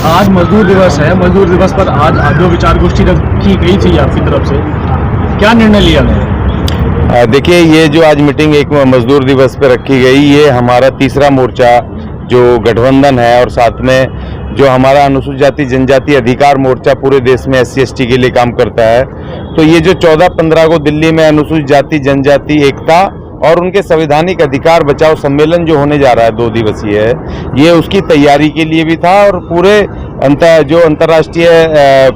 आज मजदूर दिवस है। मजदूर दिवस पर आज जो विचार गोष्ठी रखी गई थी आपकी तरफ से, क्या निर्णय लिया गया? देखिए, ये जो आज मीटिंग एक मजदूर दिवस पे रखी गई, ये हमारा तीसरा मोर्चा जो गठबंधन है और साथ में जो हमारा अनुसूचित जाति जनजाति अधिकार मोर्चा पूरे देश में SC/ST के लिए काम करता है। तो ये जो 14-15 को दिल्ली में अनुसूचित जाति जनजाति एकता और उनके संवैधानिक अधिकार बचाओ सम्मेलन जो होने जा रहा है 2 दिवसीय है, ये उसकी तैयारी के लिए भी था। और पूरे अंतर्राष्ट्रीय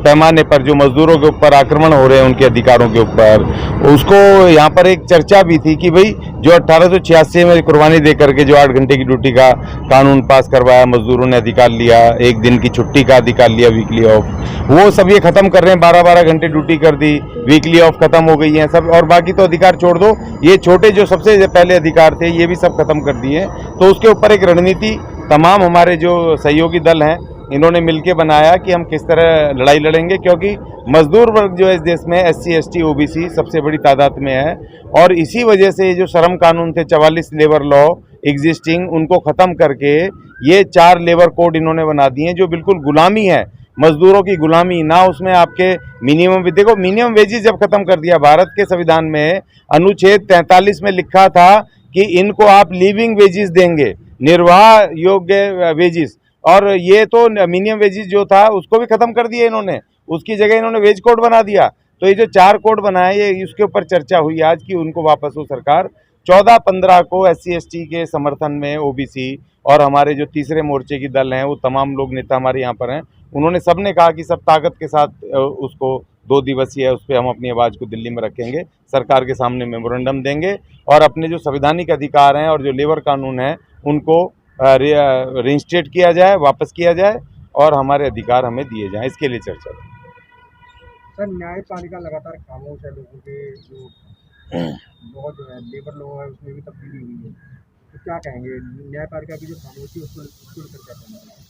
पैमाने पर जो मजदूरों के ऊपर आक्रमण हो रहे हैं उनके अधिकारों के ऊपर, उसको यहाँ पर एक चर्चा भी थी कि भाई जो 1886 में कुर्बानी दे करके जो 8 घंटे की ड्यूटी का कानून पास करवाया, मजदूरों ने अधिकार लिया, 1 दिन की छुट्टी का अधिकार लिया, वीकली ऑफ, वो सब ये खत्म कर रहे हैं। 12-12 घंटे ड्यूटी कर दी, वीकली ऑफ खत्म हो गई है सब, और बाकी तो अधिकार छोड़ दो, ये छोटे जो सबसे पहले अधिकार थे ये भी सब खत्म कर दिए। तो उसके ऊपर एक रणनीति तमाम हमारे जो सहयोगी दल हैं इन्होंने मिलकर बनाया कि हम किस तरह लड़ाई लड़ेंगे, क्योंकि मजदूर वर्ग जो है इस देश में SC/ST OBC सबसे बड़ी तादाद में है। और इसी वजह से ये जो श्रम कानून थे 44 लेबर लॉ एग्जिस्टिंग, उनको ख़त्म करके ये 4 लेबर कोड इन्होंने बना दिए जो बिल्कुल गुलामी है, मजदूरों की गुलामी ना। उसमें आपके मिनिमम, देखो मिनिमम वेजेस जब खत्म कर दिया, भारत के संविधान में अनुच्छेद 43 में लिखा था कि इनको आप लिविंग वेजेस देंगे, निर्वाह योग्य वेजेस, और ये तो मिनिमम वेजेस जो था उसको भी खत्म कर दिया इन्होंने, उसकी जगह इन्होंने वेज कोड बना दिया। तो ये जो 4 कोड बनाए, ये उसके ऊपर चर्चा हुई आज कि उनको वापस हो सरकार। 14-15 को SC/ST के समर्थन में OBC और हमारे जो तीसरे मोर्चे की दल हैं, वो तमाम लोग नेता हमारे यहाँ पर हैं, उन्होंने सबने कहा कि सब ताकत के साथ उसको 2 दिवसीय है उस पर हम अपनी आवाज़ को दिल्ली में रखेंगे, सरकार के सामने मेमोरेंडम देंगे और अपने जो संवैधानिक अधिकार हैं और जो लेबर कानून है उनको रिइंस्टेट किया जाए, वापस किया जाए और हमारे अधिकार हमें दिए जाएं, इसके लिए चर्चा है। सर, न्यायपालिका लगातार खामोश है, लोगों के जो बहुत जो है लेबर लॉ है उसमें भी तब्दीली हुई है, तो क्या कहेंगे न्यायपालिका की जो खामोशी उसको लेकर क्या कहना है?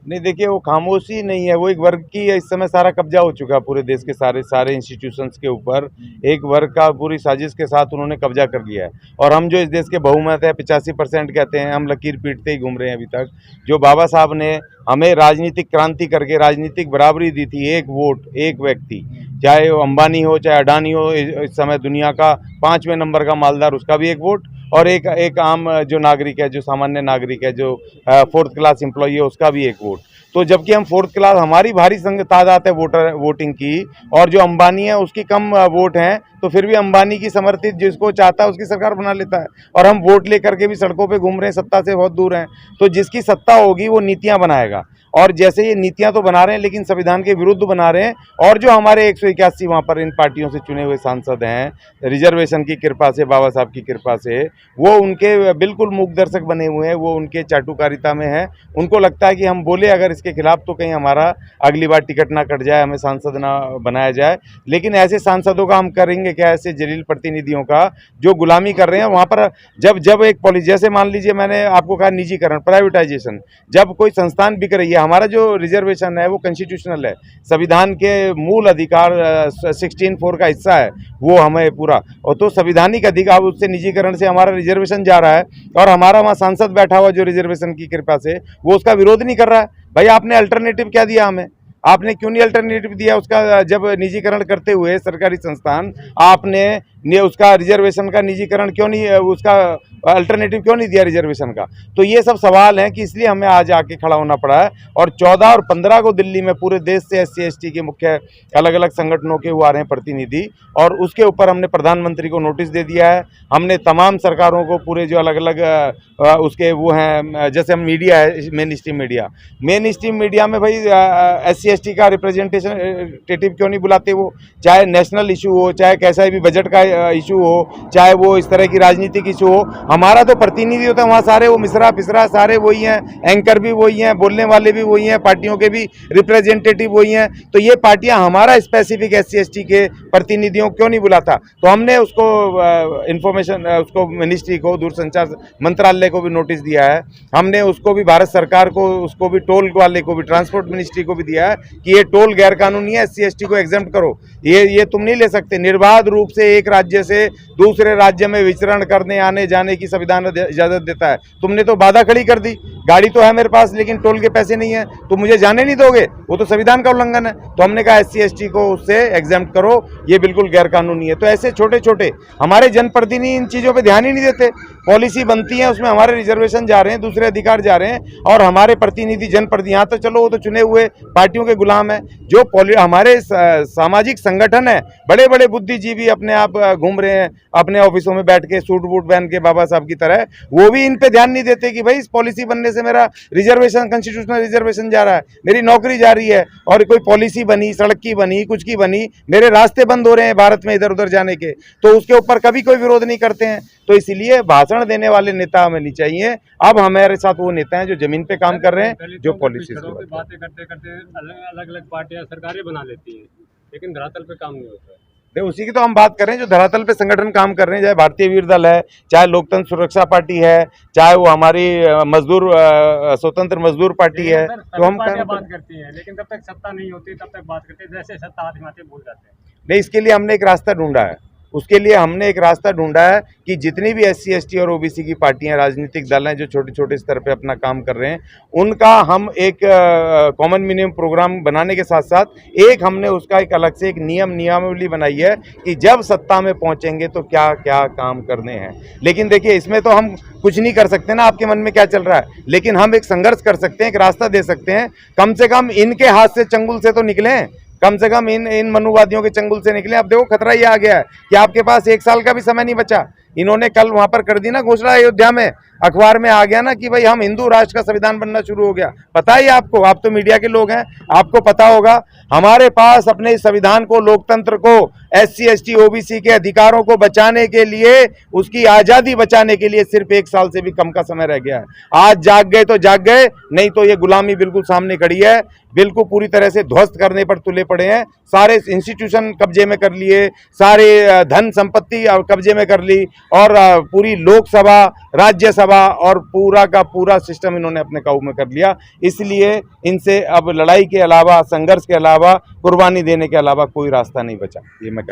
नहीं, देखिए, वो खामोशी नहीं है, वो एक वर्ग की इस समय सारा कब्जा हो चुका है पूरे देश के सारे इंस्टीट्यूशंस के ऊपर। एक वर्ग का पूरी साजिश के साथ उन्होंने कब्जा कर लिया है। और हम जो इस देश के बहुमत है 85% कहते हैं, हम लकीर पीटते ही घूम रहे हैं अभी तक। जो बाबा साहब ने हमें राजनीतिक क्रांति करके राजनीतिक बराबरी दी थी, 1 वोट 1 व्यक्ति, चाहे वो अंबानी हो चाहे अडानी हो, इस समय दुनिया का 5वें नंबर का मालदार, उसका भी 1 वोट, और एक आम जो नागरिक है, जो सामान्य नागरिक है, जो 4th क्लास एम्प्लॉई है, उसका भी 1 वोट। तो जबकि हम 4th क्लास, हमारी भारी तादाद है वोटिंग की, और जो अंबानी है उसकी कम वोट हैं, तो फिर भी अंबानी की समर्थित जिसको चाहता है उसकी सरकार बना लेता है। और हम वोट लेकर के भी सड़कों पे घूम रहे हैं, सत्ता से बहुत दूर हैं। तो जिसकी सत्ता होगी वो नीतियां बनाएगा, और जैसे ये नीतियां तो बना रहे हैं लेकिन संविधान के विरुद्ध बना रहे हैं। और जो हमारे 181 वहाँ पर इन पार्टियों से चुने हुए सांसद हैं, रिजर्वेशन की कृपा से, बाबा साहब की कृपा से, वो उनके बिल्कुल मूक दर्शक बने हुए हैं, वो उनके चाटुकारिता में है। उनको लगता है कि हम बोले अगर इसके खिलाफ तो कहीं हमारा अगली बार टिकट ना कट जाए, हमें सांसद ना बनाया जाए। लेकिन ऐसे सांसदों का हम करेंगे क्या, ऐसे जलील प्रतिनिधियों का जो गुलामी कर रहे हैं वहाँ पर। जब एक पॉलिसी, जैसे मान लीजिए मैंने आपको कहा निजीकरण, प्राइवेटाइजेशन, जब कोई संस्थान बिक रही है, हमारा जो रिजर्वेशन है वो कॉन्स्टिट्यूशनल है, संविधान के मूल अधिकार 16(4) का हिस्सा है वो हमें पूरा, और तो संवैधानिक अधिकार, उससे निजीकरण से हमारा रिजर्वेशन जा रहा है, और हमारा वहाँ सांसद बैठा हुआ जो रिजर्वेशन की कृपा से वो उसका विरोध नहीं कर रहा है। भाई आपने अल्टरनेटिव क्या दिया हमें? आपने क्यों नहीं अल्टरनेटिव दिया उसका? जब निजीकरण करते हुए सरकारी संस्थान, आपने उसका रिजर्वेशन का निजीकरण क्यों नहीं, उसका अल्टरनेटिव क्यों नहीं दिया रिजर्वेशन का? तो ये सब सवाल हैं कि इसलिए हमें आज आके खड़ा होना पड़ा है। और 14 और 15 को दिल्ली में पूरे देश से SC/ST के मुख्य अलग अलग संगठनों के वो आ रहे हैं प्रतिनिधि, और उसके ऊपर हमने प्रधानमंत्री को नोटिस दे दिया है। हमने तमाम सरकारों को पूरे जो अलग अलग उसके वो हैं, जैसे हम मीडिया है, मेन स्ट्रीम मीडिया में भाई SC/ST का रिप्रेजेंटेटिव क्यों नहीं बुलाते? वो चाहे नेशनल इशू हो, चाहे कैसा भी बजट का इशू हो, चाहे वो इस तरह की राजनीतिक इशू हो, हमारा तो प्रतिनिधि होता है वहाँ सारे, वो मिश्रा पिसरा सारे वही हैं, एंकर भी वही हैं, बोलने वाले भी वही हैं, पार्टियों के भी रिप्रेजेंटेटिव वही हैं। तो ये पार्टियां हमारा स्पेसिफिक SC/ST के प्रतिनिधियों क्यों नहीं बुलाता? तो हमने उसको इन्फॉर्मेशन, उसको मिनिस्ट्री को, दूरसंचार मंत्रालय को भी नोटिस दिया है। हमने उसको भी, भारत सरकार को, उसको भी, टोल वाले को भी, ट्रांसपोर्ट मिनिस्ट्री को भी दिया है कि ये टोल गैर कानूनी है, SC/ST को एग्जम्प्ट करो, ये तुम नहीं ले सकते। निर्बाध रूप से एक राज्य से दूसरे राज्य में विचरण करने आने जाने की की संविधान इजाजत देता है। तुमने तो बाधा खड़ी कर दी, गाड़ी तो है मेरे पास लेकिन टोल के पैसे नहीं है, तुम मुझे जाने नहीं दोगे, वो तो संविधान का उल्लंघन है। तो हमने कहा SC/ST को उससे एग्जाम्प्ट करो, ये बिल्कुल गैर कानूनी है। तो ऐसे छोटे छोटे हमारे जनप्रतिनिधि इन चीज़ों पे ध्यान ही नहीं देते। पॉलिसी बनती है, उसमें हमारे रिजर्वेशन जा रहे हैं, दूसरे अधिकार जा रहे हैं, और हमारे प्रतिनिधि जनप्रतिनिधि, यहाँ तो चलो वो तो चुने हुए पार्टियों के गुलाम है। जो हमारे सामाजिक संगठन है, बड़े बड़े बुद्धिजीवी अपने आप घूम रहे हैं अपने ऑफिसों में बैठ के सूट बूट पहन के बाबा साहब की तरह, वो भी इन पे ध्यान नहीं देते कि भाई इस पॉलिसी बनने से मेरा रिजर्वेशन, कॉन्स्टिट्यूशनल रिजर्वेशन जा रहा है, मेरी नौकरी जा रही है, और कोई पॉलिसी बनी, सड़क की बनी, कुछ की बनी, मेरे रास्ते बंद हो रहे हैं भारत में इधर उधर जाने के, तो उसके ऊपर कभी कोई विरोध नहीं करते हैं। तो इसलिए भाषण देने वाले नेता हमें नहीं चाहिए। अब हमारे साथ वो नेता हैं जो जमीन पे काम कर रहे हैं, जो पॉलिसी बातें करते करते अलग अलग पार्टियां सरकारें बना लेती हैं, लेकिन धरातल पे काम नहीं होता है। देखो उसी की तो हम बात कर रहे हैं, जो धरातल पे संगठन काम कर रहे हैं, चाहे भारतीय वीर दल है, चाहे लोकतंत्र सुरक्षा पार्टी है, चाहे वो हमारी मजदूर स्वतंत्र मजदूर पार्टी है, तो हम बात करती हैं, लेकिन जब तक सत्ता नहीं होती तब तक बात करते हैं, जैसे सत्ता हाथ में आते भूल जाते हैं। नहीं, इसके लिए हमने एक रास्ता ढूंढा है। उसके लिए हमने एक रास्ता ढूंढा है कि जितनी भी SC/ST और OBC की पार्टियां, राजनीतिक दल हैं जो छोटे छोटे स्तर पे अपना काम कर रहे हैं, उनका हम एक कॉमन मिनिमम प्रोग्राम बनाने के साथ साथ एक हमने उसका एक अलग से एक नियमावली बनाई है कि जब सत्ता में पहुंचेंगे तो क्या क्या काम करने हैं। लेकिन देखिए, इसमें तो हम कुछ नहीं कर सकते ना, आपके मन में क्या चल रहा है, लेकिन हम एक संघर्ष कर सकते हैं, एक रास्ता दे सकते हैं। कम से कम इनके हाथ से चंगुल से तो निकलें, कम से कम इन मनुवादियों के चंगुल से निकले। अब देखो खतरा ये आ गया है कि आपके पास 1 साल का भी समय नहीं बचा। इन्होंने कल वहां पर कर दी ना घोषणा, अयोध्या में अखबार में आ गया ना कि भाई हम हिंदू राष्ट्र का संविधान बनना शुरू हो गया। पता है आपको, आप तो मीडिया के लोग हैं, आपको पता होगा। हमारे पास अपने इस संविधान को, लोकतंत्र को, SC/ST OBC के अधिकारों को बचाने के लिए, उसकी आजादी बचाने के लिए सिर्फ 1 साल से भी कम का समय रह गया है। आज जाग गए तो जाग गए, नहीं तो ये गुलामी बिल्कुल सामने खड़ी है, बिल्कुल पूरी तरह से ध्वस्त करने पर तुले पड़े हैं। सारे इंस्टीट्यूशन कब्जे में कर लिए, सारे धन संपत्ति कब्जे में कर ली, और पूरी लोकसभा, राज्यसभा और पूरा का पूरा सिस्टम इन्होंने अपने काबू में कर लिया। इसलिए इनसे अब लड़ाई के अलावा, संघर्ष के अलावा, कुर्बानी देने के अलावा कोई रास्ता नहीं बचा। ये मैं